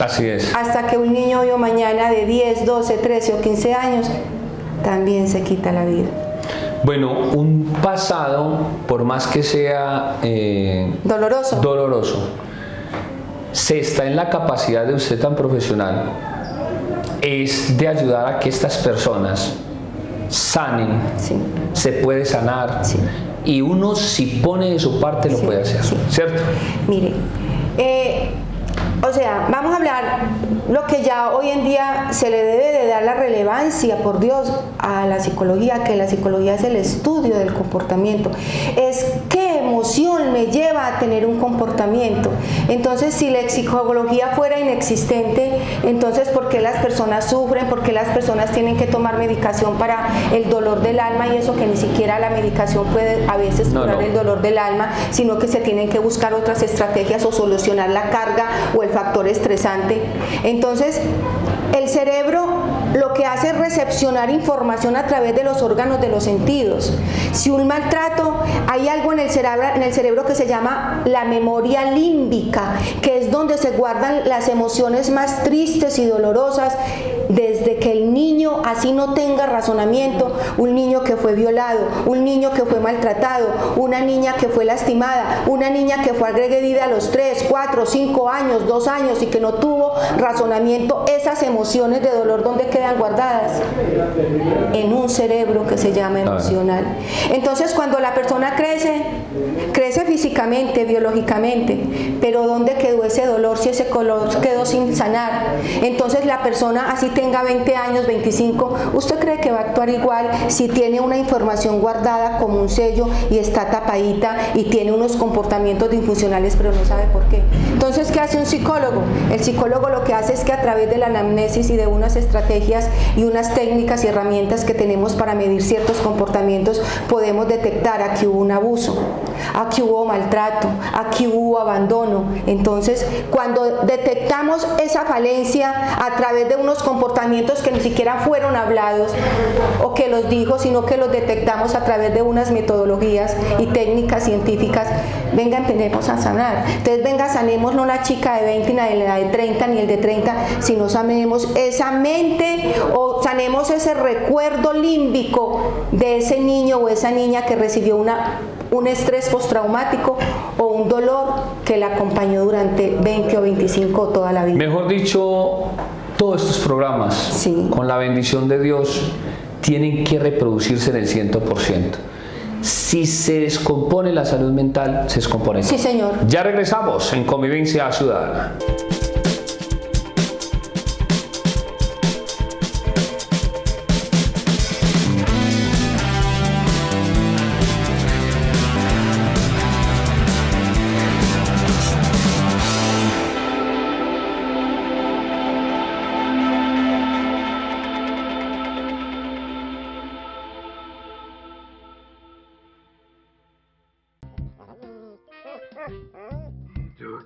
Así es. Hasta que un niño hoy o mañana de 10, 12, 13 o 15 años también se quita la vida. Bueno, un pasado, por más que sea doloroso, se está en la capacidad de usted tan profesional, es de ayudar a que estas personas sanen, sí. Se puede sanar, sí. Y uno si pone de su parte lo puede hacer, sí. ¿Cierto? Mire, o sea, vamos a hablar lo que ya hoy en día se le debe de dar la relevancia, por Dios, a la psicología, que la psicología es el estudio del comportamiento, es qué emoción me lleva a tener un comportamiento. Entonces, si la psicología fuera inexistente, entonces ¿por qué las personas sufren? ¿Por qué las personas tienen que tomar medicación para el dolor del alma? Y eso que ni siquiera la medicación puede a veces curar el dolor del alma, sino que se tienen que buscar otras estrategias o solucionar la carga o el factor estresante. Entonces, el cerebro lo que hace es recepcionar información a través de los órganos de los sentidos. Si un maltrato, hay algo en el cerebro que se llama la memoria límbica, que es donde se guardan las emociones más tristes y dolorosas desde que el niño, así no tenga razonamiento, un niño que fue violado, un niño que fue maltratado, una niña que fue lastimada, una niña que fue agredida a los 3, 4, 5 años, 2 años y que no tuvo razonamiento, esas emociones de dolor, ¿dónde quedan guardadas? En un cerebro que se llama emocional. Entonces, cuando la persona crece físicamente, biológicamente, pero ¿dónde quedó ese dolor si ese dolor quedó sin sanar? Entonces la persona, así tenga 20 años, 25, ¿usted cree que va a actuar igual si tiene una información guardada como un sello y está tapadita y tiene unos comportamientos disfuncionales pero no sabe por qué? Entonces, ¿qué hace un psicólogo? El psicólogo lo que hace es que a través de la anamnesis y de unas estrategias y unas técnicas y herramientas que tenemos para medir ciertos comportamientos, podemos detectar aquí hubo un abuso, aquí hubo maltrato, aquí hubo abandono. Entonces, cuando detectamos esa falencia a través de unos comportamientos que ni siquiera fueron hablados o que los dijo, sino que los detectamos a través de unas metodologías y técnicas científicas, venga, empecemos a sanar. Entonces, venga, sanemos no la chica de 20 ni la de 30 ni el de 30, sino sanemos esa mente o sanemos ese recuerdo límbico de ese niño o esa niña que recibió un estrés postraumático o un dolor que la acompañó durante 20 o 25 o toda la vida. Mejor dicho, todos estos programas, con la bendición de Dios, tienen que reproducirse en el 100%. Si se descompone la salud mental, se descompone. Sí, señor. Ya regresamos en Convivencia Ciudadana.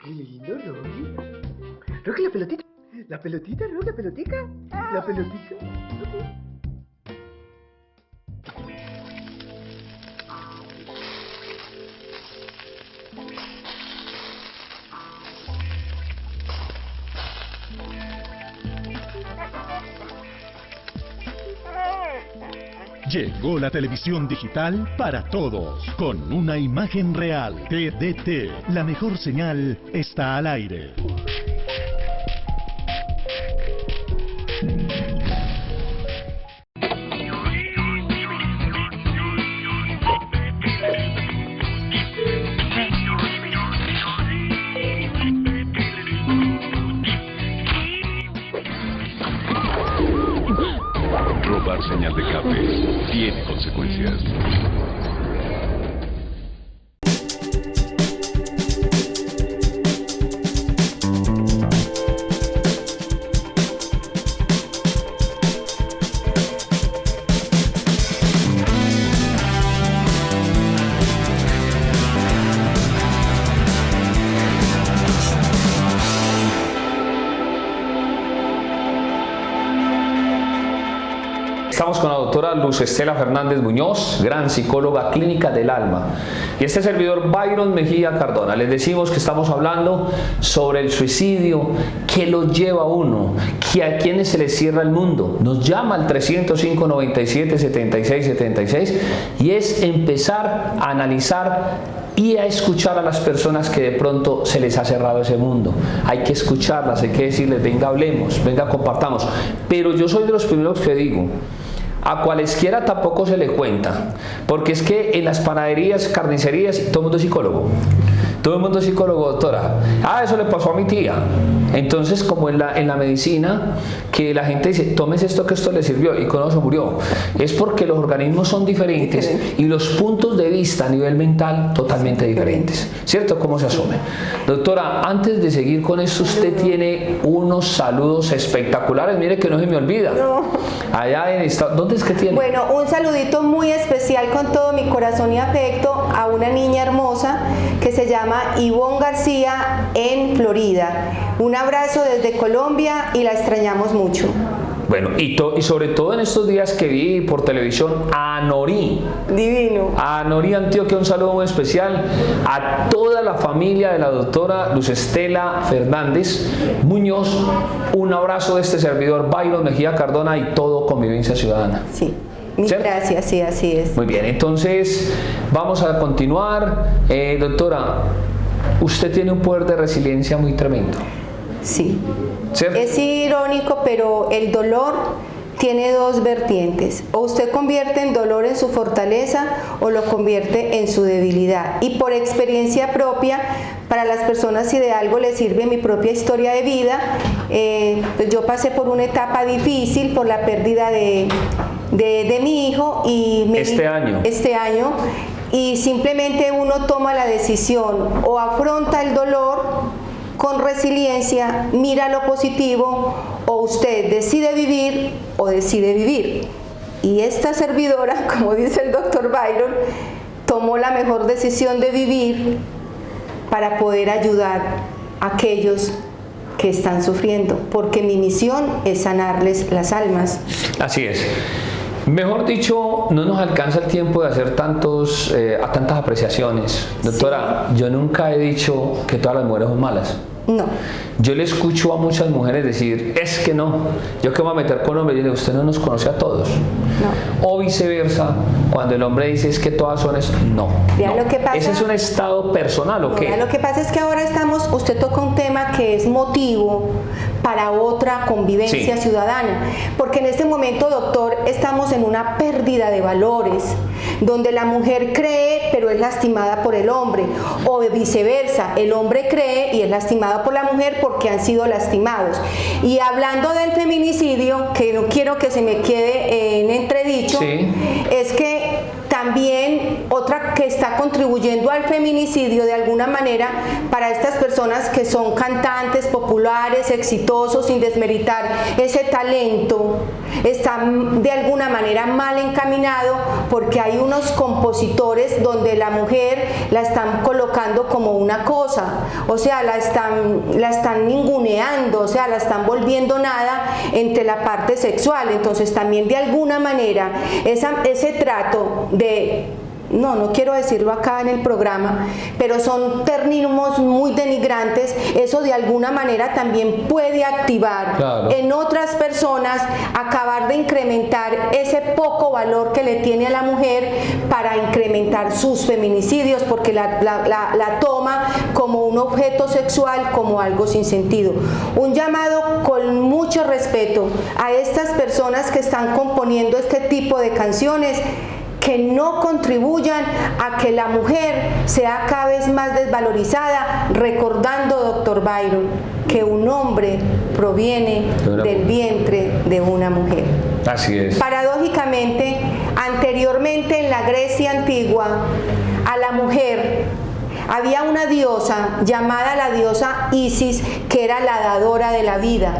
Qué lindo, Rocky. Rocky, la pelotita. La pelotita, Rocky, la pelotica. La pelotita. Llegó la televisión digital para todos, con una imagen real. TDT, la mejor señal está al aire. Robar señal de cable tiene consecuencias. Estamos con la doctora Luz Estela Fernández Muñoz, gran psicóloga clínica del alma. Y este servidor Byron Mejía Cardona. Les decimos que estamos hablando sobre el suicidio, qué lo lleva a uno, que a quienes se les cierra el mundo. Nos llama al 305-97-76-76 y es empezar a analizar y a escuchar a las personas que de pronto se les ha cerrado ese mundo. Hay que escucharlas, hay que decirles, venga, hablemos, venga, compartamos. Pero yo soy de los primeros que digo, a cualesquiera tampoco se le cuenta, porque es que en las panaderías, carnicerías, todo el mundo es psicólogo. Todo el mundo es psicólogo, doctora. Eso le pasó a mi tía. Entonces, como en la medicina, que la gente dice, tómese esto que esto le sirvió y con eso murió. Es porque los organismos son diferentes y los puntos de vista a nivel mental totalmente diferentes. ¿Cierto? ¿Cómo se asume? Doctora, antes de seguir con esto, usted tiene unos saludos espectaculares. Mire que no se me olvida. No. Allá en ¿dónde es que tiene? Bueno, un saludito muy especial con todo mi corazón y afecto a una niña hermosa que se llama Ivonne García en Florida. Un abrazo desde Colombia y la extrañamos mucho. Bueno, y sobre todo en estos días que vi por televisión a Norí. Divino. A Norí Antioquia, un saludo muy especial. A toda la familia de la doctora Luz Estela Fernández Muñoz. Un abrazo de este servidor Byron Mejía Cardona y todo Convivencia Ciudadana. Sí. Mil ¿Cierto? gracias, sí, así es. Muy bien, entonces vamos a continuar. Doctora, usted tiene un poder de resiliencia muy tremendo. Sí. ¿Cierto? Es irónico, pero el dolor tiene dos vertientes. O usted convierte el dolor en su fortaleza o lo convierte en su debilidad. Y por experiencia propia, para las personas, si de algo les sirve mi propia historia de vida, pues yo pasé por una etapa difícil por la pérdida de mi hijo. Y Este año. Y simplemente uno toma la decisión o afronta el dolor con resiliencia, mira lo positivo, o usted decide vivir o decide vivir. Y esta servidora, como dice el doctor Byron, tomó la mejor decisión de vivir para poder ayudar a aquellos que están sufriendo, porque mi misión es sanarles las almas. Así es. Mejor dicho, no nos alcanza el tiempo de hacer tantas apreciaciones. Doctora, yo nunca he dicho que todas las mujeres son malas. No. Yo le escucho a muchas mujeres decir, es que no, yo que me voy a meter con hombres, y le digo, usted no nos conoce a todos. No. O viceversa, cuando el hombre dice, es que todas son eso, no. Vea lo que pasa. Ese es un estado personal, ¿o qué? Lo que pasa es que ahora usted toca un tema que es motivo para otra convivencia ciudadana, porque en este momento, doctor, estamos en una pérdida de valores, donde la mujer cree pero es lastimada por el hombre, o viceversa, el hombre cree y es lastimado por la mujer porque han sido lastimados. Y hablando del feminicidio, que no quiero que se me quede en entredicho, es que también otra que está contribuyendo al feminicidio de alguna manera para estas personas que son cantantes populares, exitosos, sin desmeritar ese talento, está de alguna manera mal encaminado, porque hay unos compositores donde la mujer la están colocando como una cosa, o sea, la están ninguneando, o sea, la están volviendo nada entre la parte sexual. Entonces también de alguna manera ese trato no quiero decirlo acá en el programa, pero son términos muy denigrantes, eso de alguna manera también puede activar en otras personas, acabar de incrementar ese poco valor que le tiene a la mujer para incrementar sus feminicidios, porque la toma como un objeto sexual, como algo sin sentido. Un llamado con mucho respeto a estas personas que están componiendo este tipo de canciones, que no contribuyan a que la mujer sea cada vez más desvalorizada, recordando, doctor Byron, que un hombre proviene del vientre de una mujer. Así es. Paradójicamente, anteriormente en la Grecia antigua, a la mujer había una diosa llamada la diosa Isis, que era la dadora de la vida.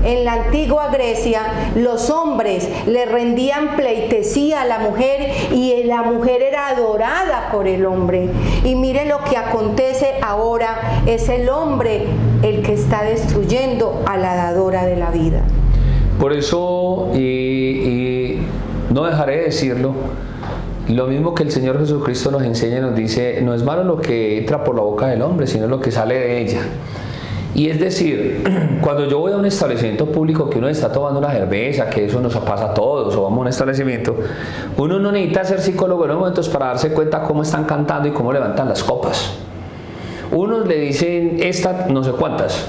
En la antigua Grecia, los hombres le rendían pleitesía a la mujer y la mujer era adorada por el hombre. Y mire lo que acontece ahora, es el hombre el que está destruyendo a la dadora de la vida. Por eso, y no dejaré de decirlo, lo mismo que el Señor Jesucristo nos enseña y nos dice, no es malo lo que entra por la boca del hombre, sino lo que sale de ella. Y es decir, cuando yo voy a un establecimiento público que uno está tomando una cerveza, que eso nos pasa a todos, o vamos a un establecimiento, uno no necesita ser psicólogo en los momentos para darse cuenta cómo están cantando y cómo levantan las copas. Unos le dicen esta no sé cuántas,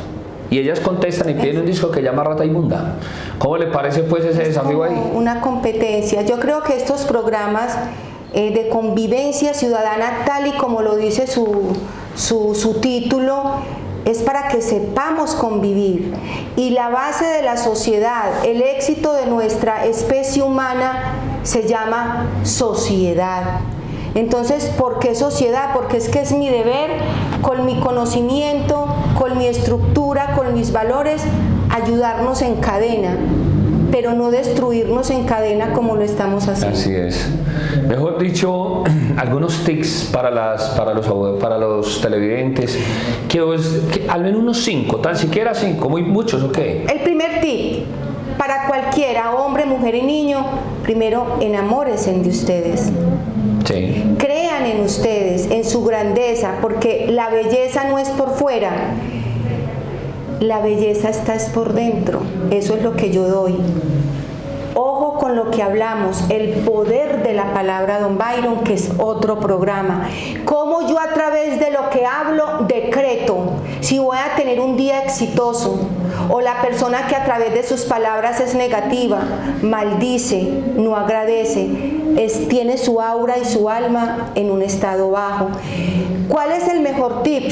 y ellas contestan y piden un disco que llama Rata Inmunda. ¿Cómo le parece pues ese desafío ahí? Una competencia. Yo creo que estos programas de convivencia ciudadana, tal y como lo dice su título, es para que sepamos convivir. Y la base de la sociedad, el éxito de nuestra especie humana, se llama sociedad. Entonces, ¿por qué sociedad? Porque es que es mi deber, con mi conocimiento, con mi estructura, con mis valores, ayudarnos en cadena, pero no destruirnos en cadena como lo estamos haciendo. Así es. Mejor dicho, algunos tips para los televidentes, que al menos unos 5, tan siquiera 5, muy muchos, ¿ok? El primer tip, para cualquiera, hombre, mujer y niño, primero enamórense de ustedes. Sí. Crean en ustedes, en su grandeza, porque la belleza no es por fuera, la belleza está es por dentro. Eso es lo que yo doy. Ojo con lo que hablamos, el poder de la palabra, don Byron, que es otro programa. Cómo yo a través de lo que hablo decreto si voy a tener un día exitoso, o la persona que a través de sus palabras es negativa, maldice, no agradece, tiene su aura y su alma en un estado bajo. ¿Cuál es el mejor tip?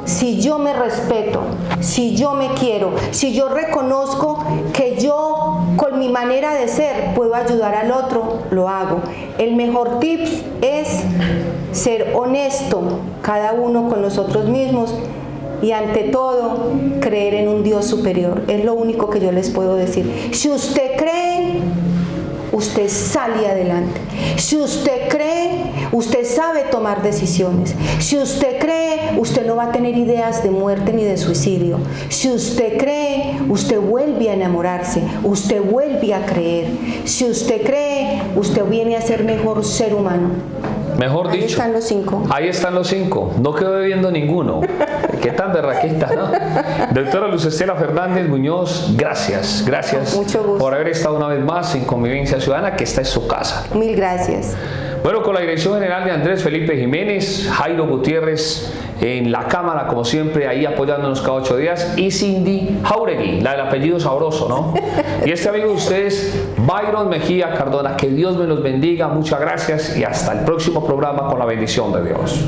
Si yo me respeto, si yo me quiero, si yo reconozco que yo con mi manera de ser puedo ayudar al otro, lo hago. El mejor tip es ser honesto cada uno con nosotros mismos y ante todo creer en un Dios superior. Es lo único que yo les puedo decir. Si usted cree, usted sale adelante. Si usted cree, usted sabe tomar decisiones. Si usted cree, usted no va a tener ideas de muerte ni de suicidio. Si usted cree, usted vuelve a enamorarse, usted vuelve a creer. Si usted cree, usted viene a ser mejor ser humano. Mejor dicho. Ahí están los 5. Ahí están los 5. No quedo debiendo ninguno. Qué tan berraquita, ¿no? Doctora Luz Estela Fernández Muñoz, gracias. Gracias. Mucho gusto. Por haber estado una vez más en Convivencia Ciudadana, que esta es su casa. Mil gracias. Bueno, con la dirección general de Andrés Felipe Jiménez, Jairo Gutiérrez en la cámara, como siempre, ahí apoyándonos cada 8 días, y Cindy Jauregui, la del apellido sabroso, ¿no? Y este amigo de ustedes, Byron Mejía Cardona. Que Dios me los bendiga, muchas gracias y hasta el próximo programa con la bendición de Dios.